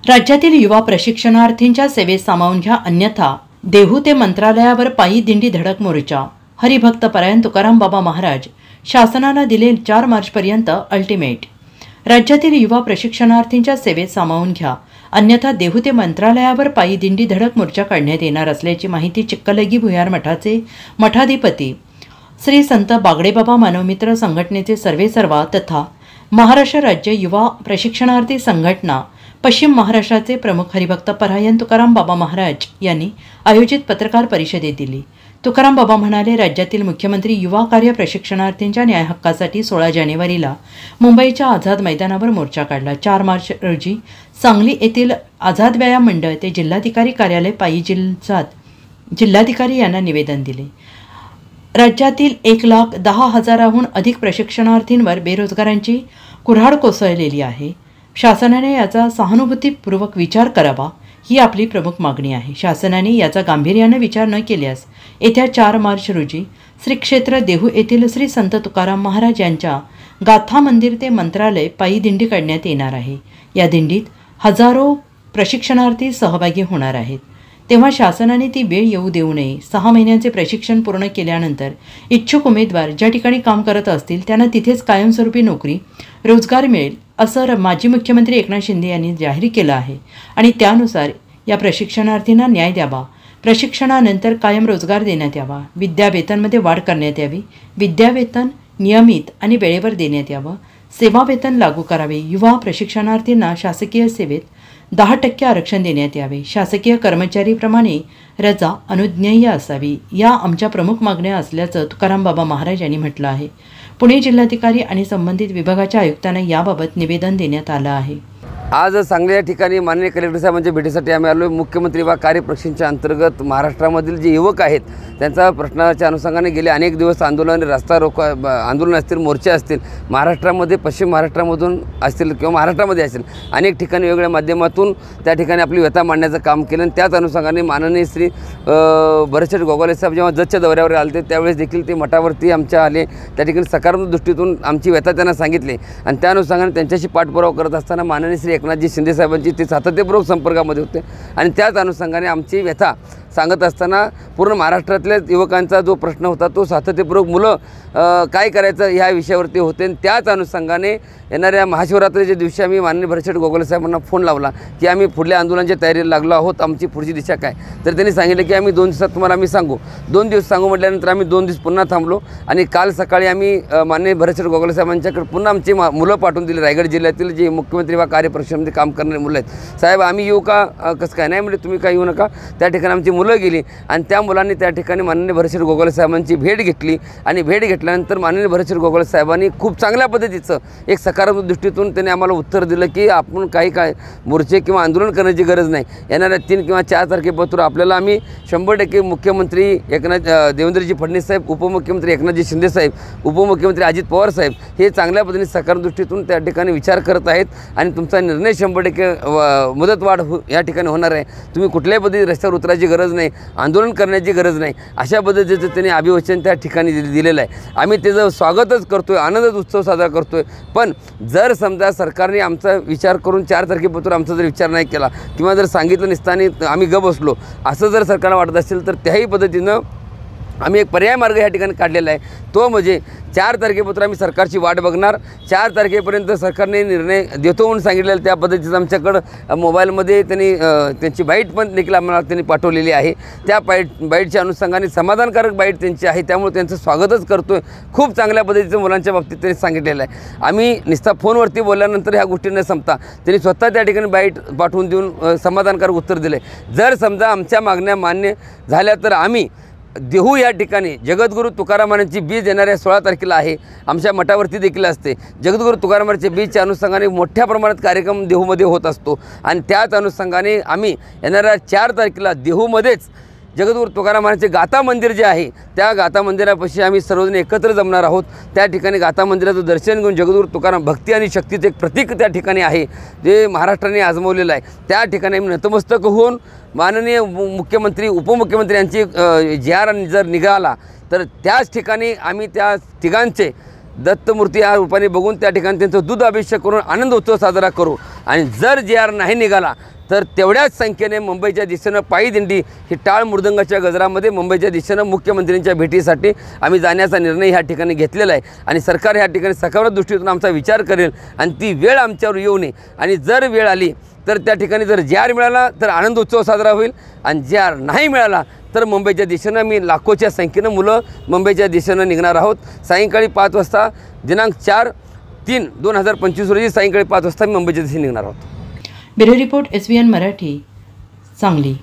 राज्यातील युवा प्रशिक्षणार्थींच्या सेवेत सामावून घ्या, अन्यथा देहू ते मंत्रालयावर पायी दिंडी धडक मोर्चा. हरिभक्तपरायण तुकाराम बाबा महाराज शासनाला दिले 4 मार्चपर्यंत अल्टिमेट. राज्यातील युवा प्रशिक्षणार्थींच्या सेवेत सामावून घ्या, अन्यथा देहू ते मंत्रालयावर पायी दिंडी धडक मोर्चा काढण्यात येणार असल्याची माहिती चिक्कलगी भुयार मठाचे मठाधिपती श्री संत बागडेबाबा मानवमित्र संघटनेचे सर्वेसर्वा तथा महाराष्ट्र राज्य युवा प्रशिक्षणार्थी संघटना पश्चिम महाराष्ट्राचे प्रमुख हरिभक्तपरायण तुकाराम बाबा महाराज यांनी आयोजित पत्रकार परिषदेत दिली. तुकाराम बाबा म्हणाले, राज्यातील मुख्यमंत्री युवा कार्य प्रशिक्षणार्थींच्या न्याय हक्कासाठी 16 जानेवारीला मुंबईच्या आझाद मैदानावर मोर्चा काढला. 4 मार्च रोजी सांगली येथील आझाद व्यायाम मंडळ ते जिल्हाधिकारी कार्यालय पायी जिल्हाधिकारी यांना निवेदन दिले. राज्यातील 1,10,000हून अधिक प्रशिक्षणार्थींवर बेरोजगारांची कुऱ्हाड कोसळलेली आहे. शासनाने याचा सहानुभूतीपूर्वक विचार करावा ही आपली प्रमुख मागणी आहे. शासनाने याचा गांभीर्याने विचार न केल्यास येत्या 4 मार्च रोजी श्री क्षेत्र देहू येथील श्री संत तुकाराम महाराज यांच्या गाथा मंदिर ते मंत्रालय पायी दिंडी काढण्यात येणार आहे. या दिंडीत हजारो प्रशिक्षणार्थी सहभागी होणार आहेत. तेव्हा शासनाने ती वेळ येऊ देऊ नये. 6 महिन्यांचे प्रशिक्षण पूर्ण केल्यानंतर इच्छुक उमेदवार ज्या ठिकाणी काम करत असतील त्यांना तिथेच कायमस्वरूपी नोकरी रोजगार मिळेल असं माजी मुख्यमंत्री एकनाथ शिंदे यांनी जाहीर केलं आहे आणि त्यानुसार या प्रशिक्षणार्थींना न्याय द्यावा. प्रशिक्षणानंतर कायम रोजगार देण्यात यावा. विद्यावेतनमध्ये वाढ करण्यात यावी. विद्यावेतन नियमित आणि वेळेवर देण्यात यावं. सेवावेतन लागू करावे. युवा प्रशिक्षणार्थींना शासकीय सेवेत 10% आरक्षण देण्यात यावे. शासकीय कर्मचारीप्रमाणे रजा अनुज्ञेय असावी. या आमच्या प्रमुख मागण्या असल्याचं तुकाराम बाबा महाराज यांनी म्हटलं आहे. पुणे जिल्हाधिकारी आणि संबंधित विभागाच्या आयुक्तांना याबाबत निवेदन देण्यात आलं आहे. आज सांगली या ठिकाणी माननीय कलेक्टर साहेबांच्या भेटीसाठी आम्ही आलो. मुख्यमंत्री युवा कार्य प्रशिक्षणाच्या अंतर्गत महाराष्ट्रामधील जे युवक आहेत त्यांचा प्रश्नाच्या अनुषंगाने गेले अनेक दिवस आंदोलन, रस्ता रोको आंदोलन असतील, मोर्चे असतील, महाराष्ट्रामध्ये पश्चिम महाराष्ट्रामधून असतील किंवा महाराष्ट्रामध्ये असतील अनेक ठिकाणी वेगवेगळ्या माध्यमातून त्या ठिकाणी आपली व्यथा मांडण्याचं काम केलं. आणि त्याच अनुषंगाने माननीय श्री भरतशेठ गोगावले साहेब जेव्हा जजच्या दौऱ्यावर आले त्यावेळेस देखील ते मठावरती आमच्या आले. त्या ठिकाणी सकारात्मक दृष्टीतून आमची व्यथा त्यांना सांगितली आणि त्या अनुषंगाने त्यांच्याशी पाठपुरावा करत असताना माननीय श्री एकनाथजी शिंदे साहेबांची ते सातत्यपूर्वक संपर्कामध्ये होते आणि त्याच अनुषंगाने आमची व्यथा सांगत असताना पूर्ण महाराष्ट्रातल्या युवकांचा जो प्रश्न होता तो सातत्यपूर्वक मुलं काय करायचं ह्या विषयावरती होते. आणि त्याच अनुषंगाने येणाऱ्या महाशिवरात्रीच्या दिवशी आम्ही माननीय भरतशेठ गोगावले साहेबांना फोन लावला की आम्ही पुढल्या आंदोलनाच्या तयारीला लागलो आहोत, आमची पुढची दिशा काय. तर त्यांनी सांगितलं की आम्ही 2 दिवसात तुम्हाला आम्ही सांगू. 2 दिवस सांगू म्हटल्यानंतर आम्ही 2 दिवस पुन्हा थांबलो आणि काल सकाळी आम्ही माननीय भरतशेठ गोगावले साहेबांच्याकडे पुन्हा आमची मुलं पाठवून दिली. रायगड जिल्ह्यातील जे मुख्यमंत्री वा कार्य प्रशिक्षणामध्ये काम करणारे मुलं आहेत. साहेब आम्ही येऊ का, कसं काय. नाही म्हणजे तुम्ही काय येऊ नका. त्या ठिकाणी आमची मुलं गेली आणि त्या मुलांनी त्या ठिकाणी माननीय भरतशेठ गोगावले साहेबांची भेट घेतली आणि भेट घेतल्यानंतर माननीय भरतशेठ गोगावले साहेबांनी खूप चांगल्या पद्धतीचं एक सकारात्मक दृष्टीतून त्यांनी आम्हाला उत्तर दिलं की आपण काय मोर्चे किंवा आंदोलन करण्याची गरज नाही. येणाऱ्या 3 किंवा 4 तारखेपासून आपल्याला आम्ही 100% मुख्यमंत्री देवेंद्रजी फडणवीस साहेब, उपमुख्यमंत्री एकनाथजी शिंदे साहेब, उपमुख्यमंत्री अजित पवार साहेब हे चांगल्या पद्धतीने सकारात्मक दृष्टीतून त्या ठिकाणी विचार करत आहेत आणि तुमचा निर्णय 100% मुदतवाढ या ठिकाणी होणार आहे. तुम्ही कुठल्याही पद्धती रस्त्यावर उतरायची गरज नाही, आंदोलन करण्याची गरज नाही, अशा पद्धतीचं त्यांनी अभिवचन त्या ठिकाणी दिलेलं आहे. आम्ही त्याचं स्वागतच करतोय, आनंदाचा उत्सव साजरा करतोय. पण जर समजा सरकारने आमचा विचार करून 4 तारखेपासून आमचा जर विचार नाही केला किंवा जर सांगितलं नसताना आम्ही गप बसलो असं जर सरकारला वाटत असेल तर त्याही पद्धतीनं आम्ही एक पर्याय मार्ग या ठिकाणी काढलेला आहे. तो म्हणजे 4 तारखेपासून आम्ही सरकारची वाट बघणार. 4 तारखेपर्यंत सरकारने निर्णय देतो म्हणून सांगितलेलं त्या पद्धतीचं आमच्याकडं मोबाईलमध्ये त्यांची बाईट पण देखील आम्हाला त्यांनी पाठवलेली आहे. त्या बाईटच्या अनुषंगाने समाधानकारक बाईट त्यांची आहे, त्यामुळे त्यांचं स्वागतच करतो आहे. खूप चांगल्या पद्धतीचं मुलांच्या बाबतीत त्यांनी सांगितलेलं आहे. आम्ही नुसता फोनवरती बोलल्यानंतर ह्या गोष्टी न संपता त्यांनी स्वतः त्या ठिकाणी बाईट पाठवून देऊन समाधानकारक उत्तर दिले. जर समजा आमच्या मागण्या मान्य झाल्या तर आम्ही देहू या ठिकाणी जगद्गुरू तुकाराम महाराजांची बीज येणाऱ्या 16 तारखेला आहे. आमच्या मठावरती देखील असते. जगद्गुरू तुकाराम महाराजांच्या बीजच्या अनुषंगाने मोठ्या प्रमाणात कार्यक्रम देहूमध्ये होत असतो आणि त्याच अनुषंगाने आम्ही येणाऱ्या 4 तारखेला देहूमध्येच जगद्गुरू तुकाराम महाराजांचे गाथा मंदिर जे आहे त्या गाथा मंदिरापाशी आम्ही सर्वजण एकत्र जमणार आहोत. त्या ठिकाणी गाथा मंदिराचं दर्शन घेऊन जगद्गुरू तुकाराम भक्ती आणि शक्तीचं एक प्रतीक त्या ठिकाणी आहे जे महाराष्ट्राने आजमावलेलं आहे. त्या ठिकाणी आम्ही नतमस्तक होऊन माननीय मुख्यमंत्री, उपमुख्यमंत्री यांची जी आर जर निघाला तर त्याच ठिकाणी आम्ही त्या तिघांचे दत्तमूर्ती या रूपाने बघून त्या ठिकाणी त्यांचं दूध अभिषेक करून आनंद उत्सव साजरा करू। आणि जर JR नाही निघाला तर तेवढ्याच संख्येने मुंबईच्या दिशेनं पायी दिंडी ही टाळ मृदंगाच्या गजरामध्ये मुंबईच्या दिशेनं मुख्यमंत्र्यांच्या भेटीसाठी आम्ही जाण्याचा निर्णय ह्या ठिकाणी घेतलेला आहे। आणि सरकार ह्या ठिकाणी सकारात्मक दृष्टीतून आमचा विचार करेल आणि ती वेळ आमच्यावर येऊ नये। आणि जर वेळ आली तर त्या ठिकाणी जर JR मिळाला तर आनंद उत्सव साजरा होईल आणि JR नाही मिळाला तर मुंबईच्या दिशेनं मी लाखोच्या संख्येनं मुलं मुंबईच्या दिशेनं निघणार आहोत। सायंकाळी 5 वाजता दिनांक 4/3/2025 रोजी सायंकाळी 5 वाजता मी मुंबईच्या दिशेने निघणार आहोत। Bureau report SVN Marathi, Sangli.